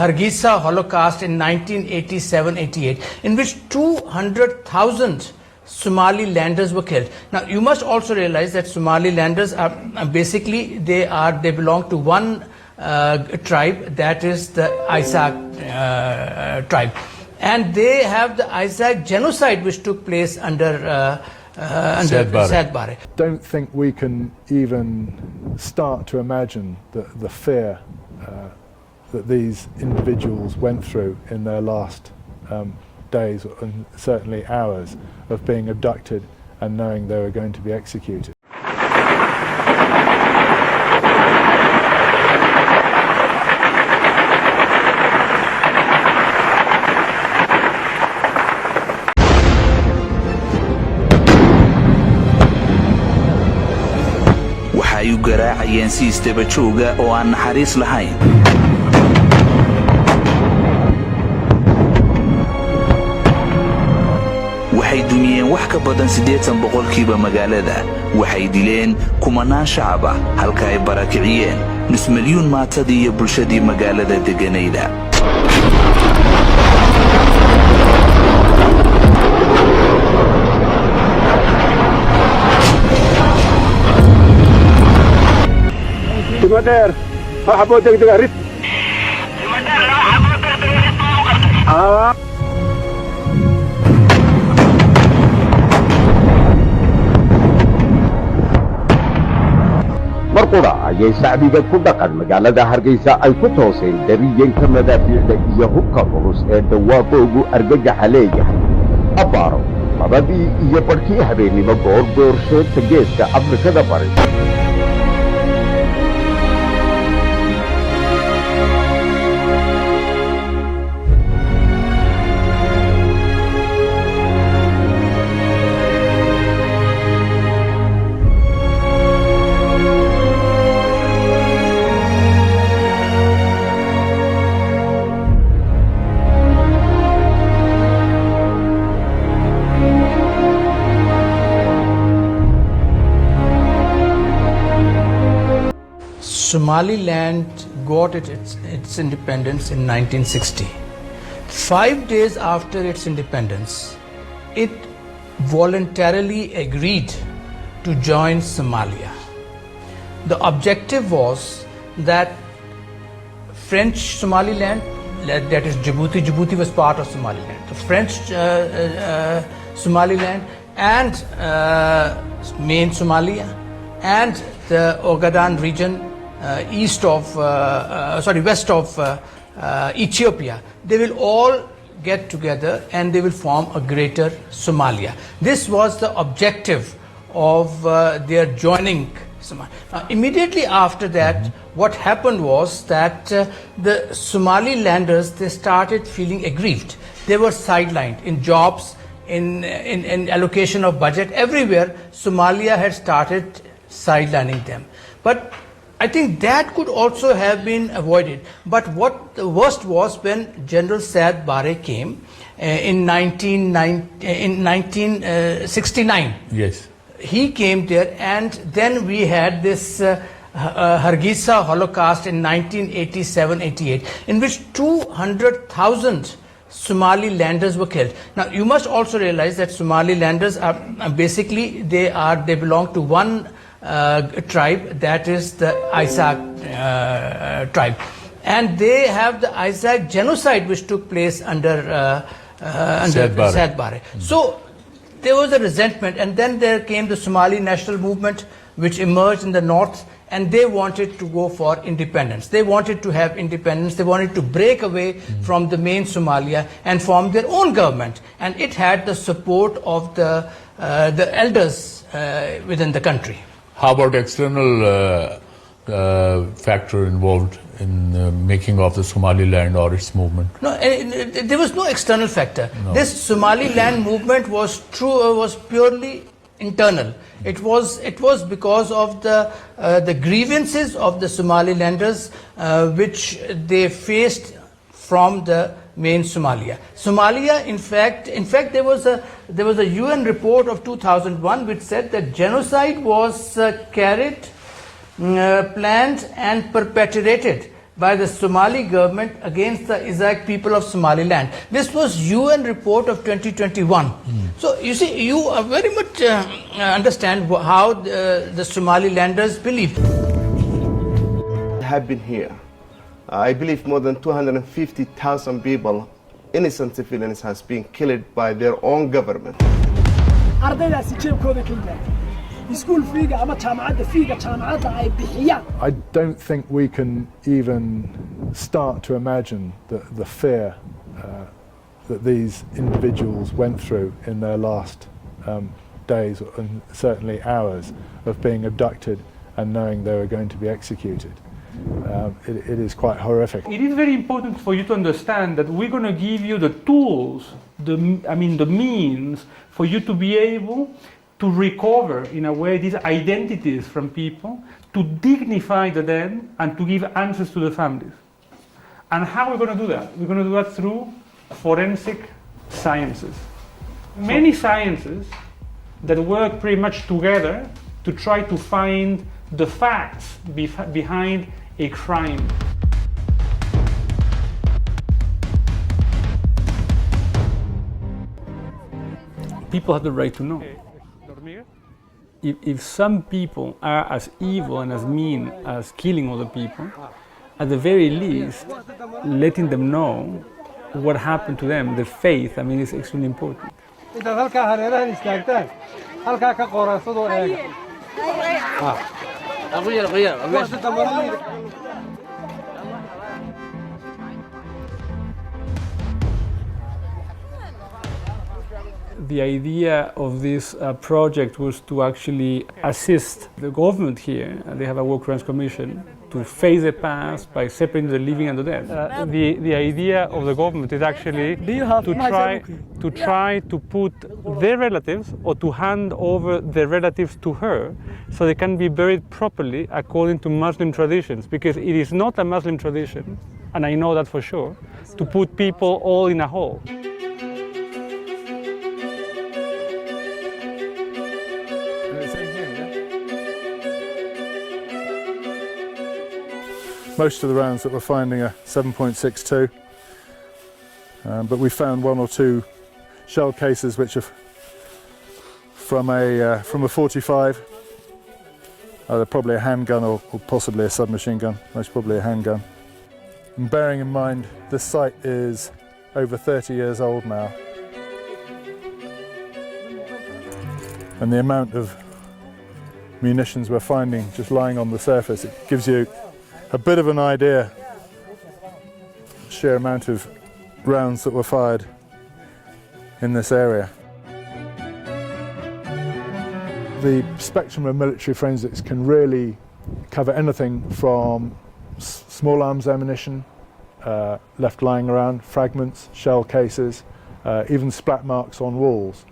Hargeisa Holocaust in 1987-88, in which 200,000 Somalilanders were killed. Now, you must also realize that Somalilanders are basically they belong to one tribe, that is the Isaaq tribe, and they have the Isaaq Genocide, which took place under Saad. Don't think we can even start to imagine the fear that these individuals went through in their last days and certainly hours of being abducted and knowing they were going to be executed. waxay u garaacayeen si istaba jooga oo aan naxariis lahayn. waxay dumiyeen wax ka badan 80% magaalada. waxay dileen kumanaan shacab ah halka ay barakiciyeen nus milyuun maatadii iyo bulshadii magaalada deganayda. Gumaadkii waxaa degdeg rid marqura ayay shacbiga ku dhaqan magaalada Hargeysa ay ku tooseen dariyeenka madaafiicda iyo hubka culus ee dhawaaqoogu argagaxa leeyahay. abaaro labadii iyo barkii habeenimo goor sheegta geeska Afrikada Bari. Somaliland got its independence in 1960. 5 days after its independence, it voluntarily agreed to join Somaliya. The objective was that French Somaliland, that is Djibouti was part of Somaliland. The French Somaliland and main Somalia and the Ogaden region west of Ethiopia, they will all get together and they will form a greater Somalia. This was the objective of their joining Somalia. Now, immediately after that, what happened was that the Somalilanders, they started feeling aggrieved. They were sidelined in jobs, in allocation of budget. Everywhere, Somalia had started sidelining them. But I think that could also have been avoided. But what the worst was when General Saad came in 1969. Yes. He came there, and then we had this Hargeisa Holocaust in 1987-88, in which 200,000 Somalilanders were killed. Now, you must also realize that Somalilanders are basically they belong to one tribe, that is the Isaaq tribe, and they have the Isaaq Genocide, which took place under Saad. So there was a resentment, and then there came the Somali national movement, which emerged in the north, and they wanted to go for independence. They wanted to have independence. They wanted to break away from the main Somalia and form their own government, and it had the support of the elders within the country. How about external factor involved in making of the Somaliland or its movement? No, there was no external factor. No. This Somaliland movement was purely internal. It was because of the grievances of the Somalilanders, which they faced from the main Somalia. In fact, there was a UN report of 2001 which said that genocide was carried, planned, and perpetrated by the Somali government against the Isaaq people of Somaliland. This was UN report of 2021. So you see, you are very much understand how the Somalilanders believe. Have been here. I believe more than 250,000 people, innocent civilians, has been killed by their own government. ardaydaasi jeebkooda ka yimaada iskuul fiiga ama jaamacadda fiiga jaamacadda ay bixiyaan. I don't think we can even start to imagine the fear that these individuals went through in their last days and certainly hours of being abducted and knowing they were going to be executed. It is quite horrific. It is very important for you to understand that we're going to give you the tools, the means for you to be able to recover, in a way, these identities from people, to dignify the dead and to give answers to the families. And how are we going to do that? We're going to do that through forensic sciences. Many sciences that work pretty much together to try to find the facts behind a crime. People have the right to know. If some people are as evil and as mean as killing other people, at the very least, letting them know what happened to them, their faith, is extremely important. The idea of this project was to actually assist the government here. They have a war crimes commission to face the past by separating the living and the dead. The idea of the government is actually to try to put their relatives or to hand over their relatives to her so they can be buried properly according to Muslim traditions, because it is not a Muslim tradition, and I know that for sure, to put people all in a hole. Most of the rounds that we're finding are 7.62, but we found one or two shell cases which are from a 45. They're probably a handgun or possibly a submachine gun, most probably a handgun. And bearing in mind this site is over 30 years old now, and the amount of munitions we're finding just lying on the surface, it gives you a bit of an idea, sheer amount of rounds that were fired in this area. The spectrum of military forensics can really cover anything from small arms ammunition, left lying around, fragments, shell cases, even splat marks on walls,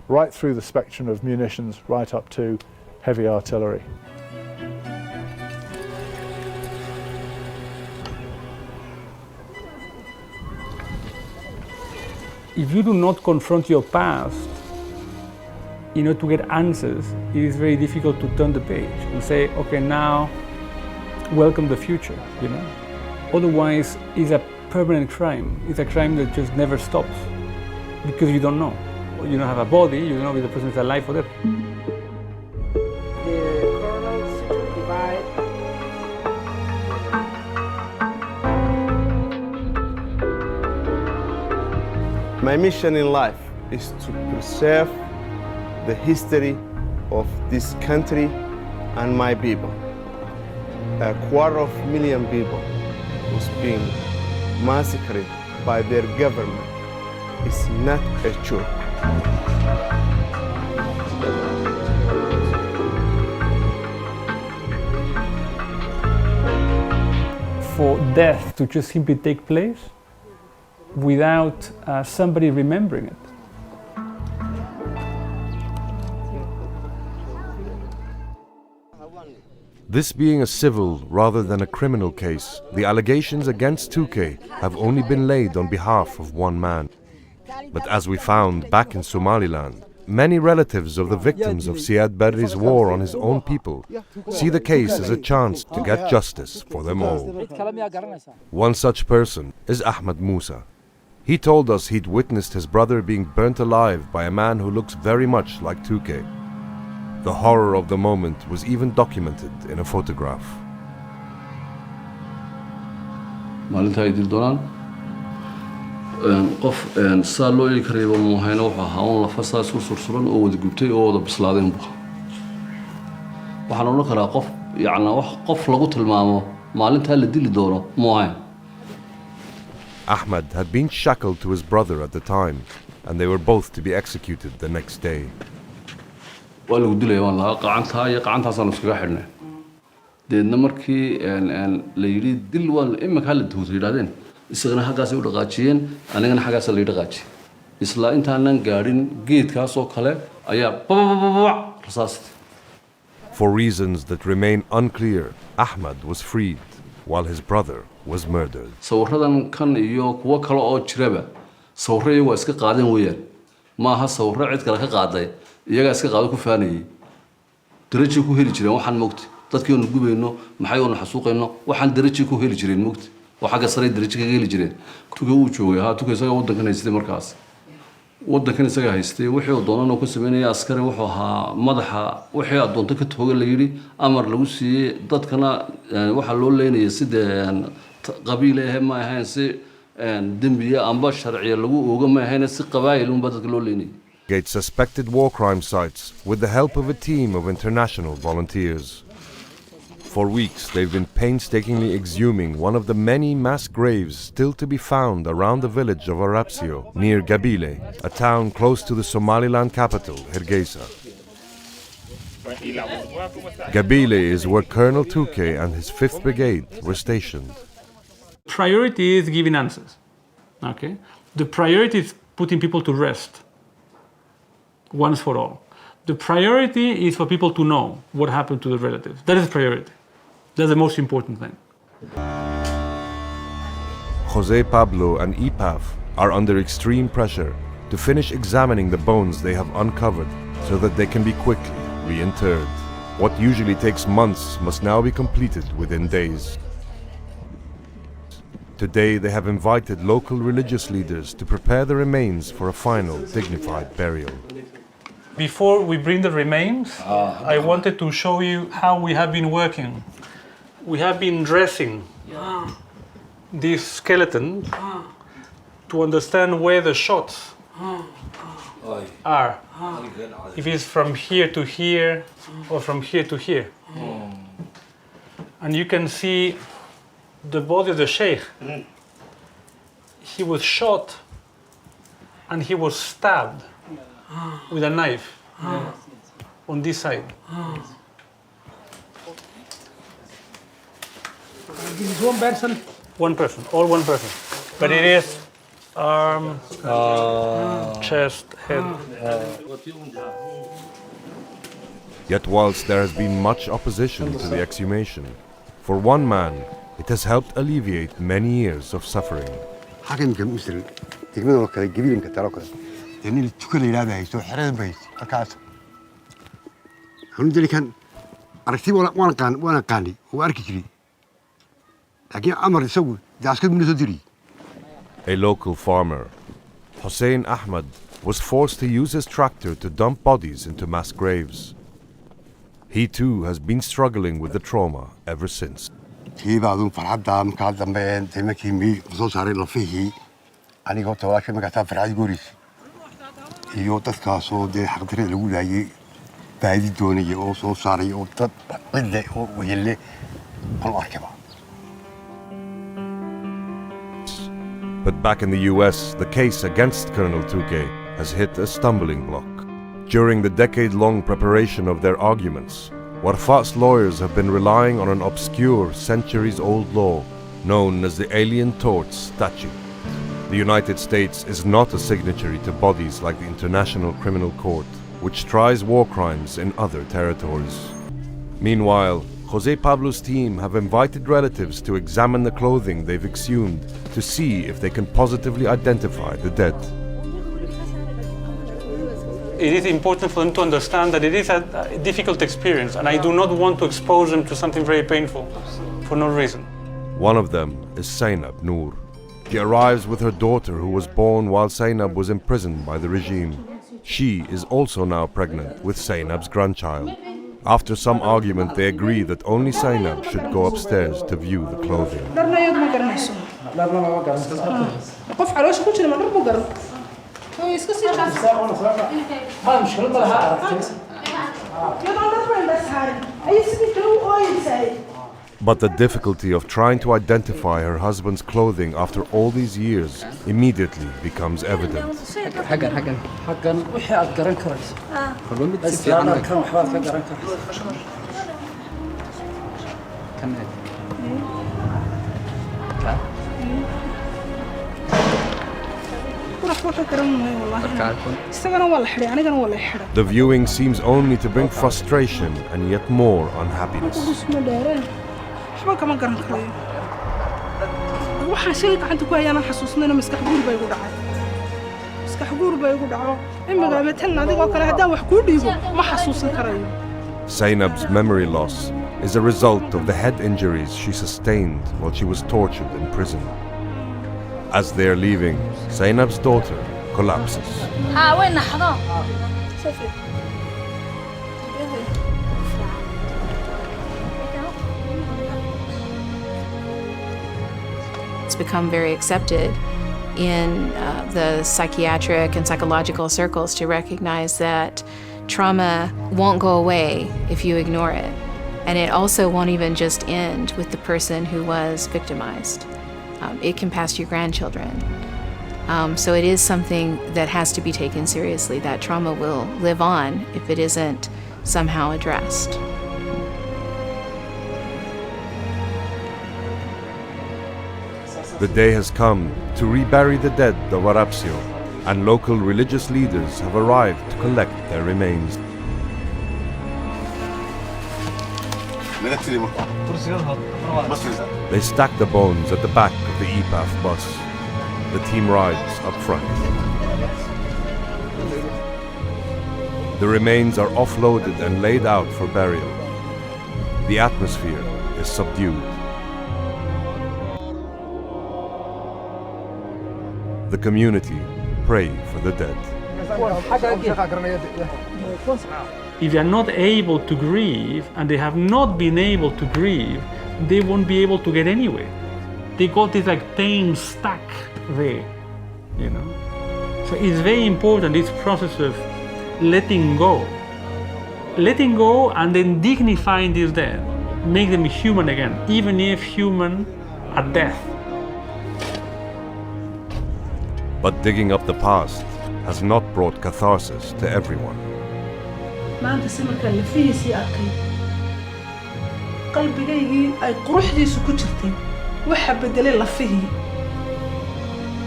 right through the spectrum of munitions, right up to heavy artillery. If you do not confront your past, to get answers, it is very difficult to turn the page and say, okay, now welcome the future, Otherwise, it's a permanent crime. It's a crime that just never stops because you don't know. You don't have a body, you don't know if the person is alive or dead. The coronals divide. My mission in life is to preserve the history of this country and my people. 250,000 people who's being massacred by their government is not a joke. For death to just simply take place without somebody remembering it. This being a civil rather than a criminal case, the allegations against Tuke have only been laid on behalf of one man. But as we found back in Somaliland, many relatives of the victims of Siad Barre's war on his own people see the case as a chance to get justice for them all. One such person is Ahmed Musa. He told us he'd witnessed his brother being burnt alive by a man who looks very much like 2K. The horror of the moment was even documented in a photograph. qof saa loo eegi karayba muuhayna wuxuu ahaa un lafasaas ku sursuran oo wada gubtay oo wada bislaadeen bu waxaan odhan karaa qof yacnaa wax qof lagu tilmaamo maalintaa la dili doono muuhayn. Ahmed had been shackled to his brother at the time, and they were both to be executed the next day. waa lagu dilaya waan lahaa qacantaa iyo qacantaasaan iskaga xidhnay deedna markii la yidhi dil waa imika hala duuto yidhahdeen isagana xaggaasay u dhaqaajiyeen anigana xaggaasa la dhaqaajiyey isla intaanan gaadhin geedkaas oo kale ayaa bababababac rasaastay. For reasons that remain unclear, Ahmed was freed while his brother was murdered. sawirradan kan iyo kuwo kale oo jiraba sawirro iyagu iska qaadeen weeyaan maaha sawirro cid kale ka qaaday iyagaa iska qaado ku faanayay darajay ku heli jireen waxaan moogtay dadkii oonu gubayno maxay oonu xasuuqayno waxaan darajay ku heli jireen moogtay وحاجة صارت درجة كجيل جرين تجو وشوي ها تجو سجى وضن كان يستي مركز وضن كان سجى يستي وحي وضننا وكسبنا عسكري وحها مضحى وحي وضن تكت هو اللي يري أمر لوسي ضد كنا وحلو لين يسد قبيلة هم ما هنسي دمبيا أمبار شرعية لو وجمع هنسي قبائل ومبادئ كلو ليني. Gate suspected war crime sites with the help of a team of international volunteers. For weeks, they've been painstakingly exhuming one of the many mass graves still to be found around the village of Arabsio, near Gabile, a town close to the Somaliland capital, Hargeisa. Gabile is where Colonel 2K and his 5th Brigade were stationed. Priority is giving answers. Okay? The priority is putting people to rest, once for all. The priority is for people to know what happened to the relatives. That is priority. That's the most important thing. Jose Pablo and EPAF are under extreme pressure to finish examining the bones they have uncovered so that they can be quickly reinterred. What usually takes months must now be completed within days. Today they have invited local religious leaders to prepare the remains for a final dignified burial. Before we bring the remains, I wanted to show you how we have been working. We have been dressing this skeleton to understand where the shots are. If it's from here to here or from here to here. And you can see the body of the sheikh. He was shot and he was stabbed with a knife on this side. This is one person? One person, all one person. But it is arm, chest, head. Yet whilst there has been much opposition to the exhumation, for one man, it has helped alleviate many years of suffering. A local farmer, Hussein Ahmed, was forced to use his tractor to dump bodies into mass graves. He too has been struggling with the trauma ever since. But back in the US, the case against Colonel 2K has hit a stumbling block. During the decade-long preparation of their arguments, Warfat's lawyers have been relying on an obscure, centuries-old law known as the Alien Torts Statute. The United States is not a signatory to bodies like the International Criminal Court, which tries war crimes in other territories. Meanwhile, Jose Pablo's team have invited relatives to examine the clothing they've exhumed to see if they can positively identify the dead. it is important for them to understand that it is a difficult experience, and I do not want to expose them to something very painful for no reason. One of them is Zainab Noor. She arrives with her daughter who was born while Zainab was imprisoned by the regime. She is also now pregnant with Zainab's grandchild. After some argument, they agree that only Zainab should go upstairs to view the clothing. But the difficulty of trying to identify her husband's clothing after all these years immediately becomes evident. The viewing seems only to bring frustration and yet more unhappiness. Zainab's memory loss is a result of the head injuries she sustained while she was tortured in prison. As they are leaving, Zainab's daughter collapses. It's become very accepted in the psychiatric and psychological circles to recognize that trauma won't go away if you ignore it. And it also won't even just end with the person who was victimized. It can pass to your grandchildren. So it is something that has to be taken seriously. That trauma will live on if it isn't somehow addressed. The day has come to rebury the dead of Arabsio, and local religious leaders have arrived to collect their remains. They stack the bones at the back of the EPAF bus. The team rides up front. The remains are offloaded and laid out for burial. The atmosphere is subdued. The community pray for the dead. If they are not able to grieve, and they have not been able to grieve, they won't be able to get anywhere. They got this like pain stuck there, you know. So it's very important, this process of letting go and then dignifying this dead, make them human again, even if human at death. But digging up the past has not brought catharsis to everyone. maanta simarkaan lafihiisii arkay qalbigaygii ay quruxdiisu ku jirtay waxa bedelay lafihii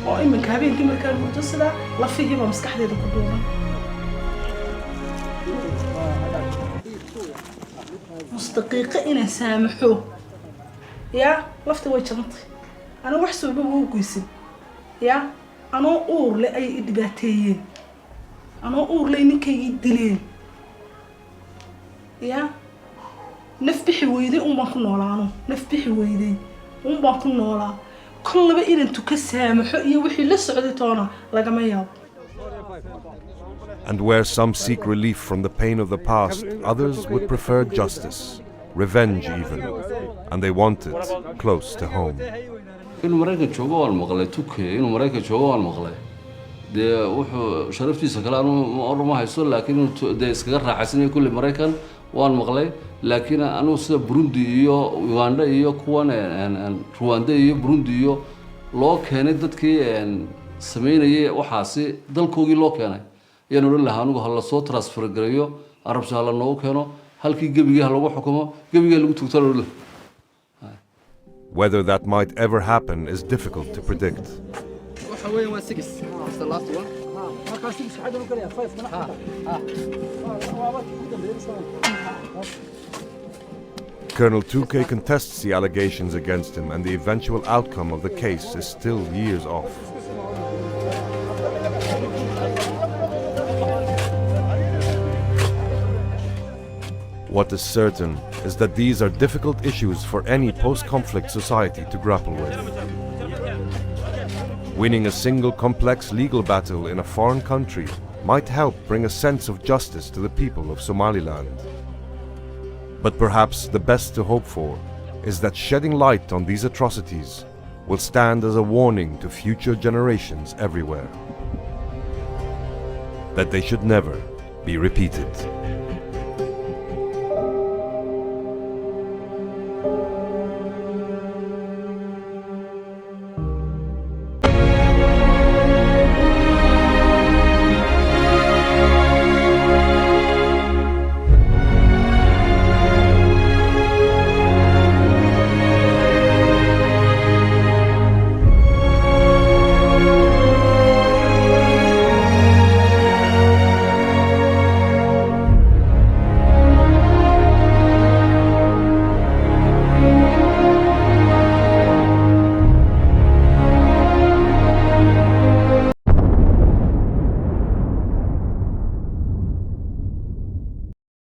oo iminka habeenkii markaan muddo sidaa lafihii baa maskaxdeeda ku duuban mustaqiiqa inaan saamaxo yaa lafta way jabantay ana wax soo dhow u goysin yaa anoo uur le ay dhibaateeyeen anoo uur le ninkaygii dileen yaa naf bixi weyday baan ku noolaano naf bixi weyday baan ku noolaa kullaba inaan tuka saamaxo iyo wixii la socday toona lagama yaabo. And where some seek relief from the pain of the past, others would prefer justice, revenge even, and they want it close to home. inuu Mareykanka joogo waan maqlay tukay inuu Mareykanka joogo waan maqlay dee wuxuu sharaftiisa kale aanu ma hayso laakiin inuu dee iskaga raaxaysanay kulli Mareykan waan maqlay laakiin aanu sida Burundi iyo Uganda iyo kuwan Rwanda iyo Burundi iyo loo keenay dadkii sameynayay waxaasi dalkoogii loo keenay iyana oran lahaa anigu hal soo transfer gareeyo Arabsha la noo keeno halkii gabiga lagu xukumo gabiga lagu tugtalo. Whether that might ever happen is difficult to predict. Colonel Tukey contests the allegations against him, and the eventual outcome of the case is still years off. What is certain is that these are difficult issues for any post-conflict society to grapple with. Winning a single complex legal battle in a foreign country might help bring a sense of justice to the people of Somaliland. But perhaps the best to hope for is that shedding light on these atrocities will stand as a warning to future generations everywhere, that they should never be repeated.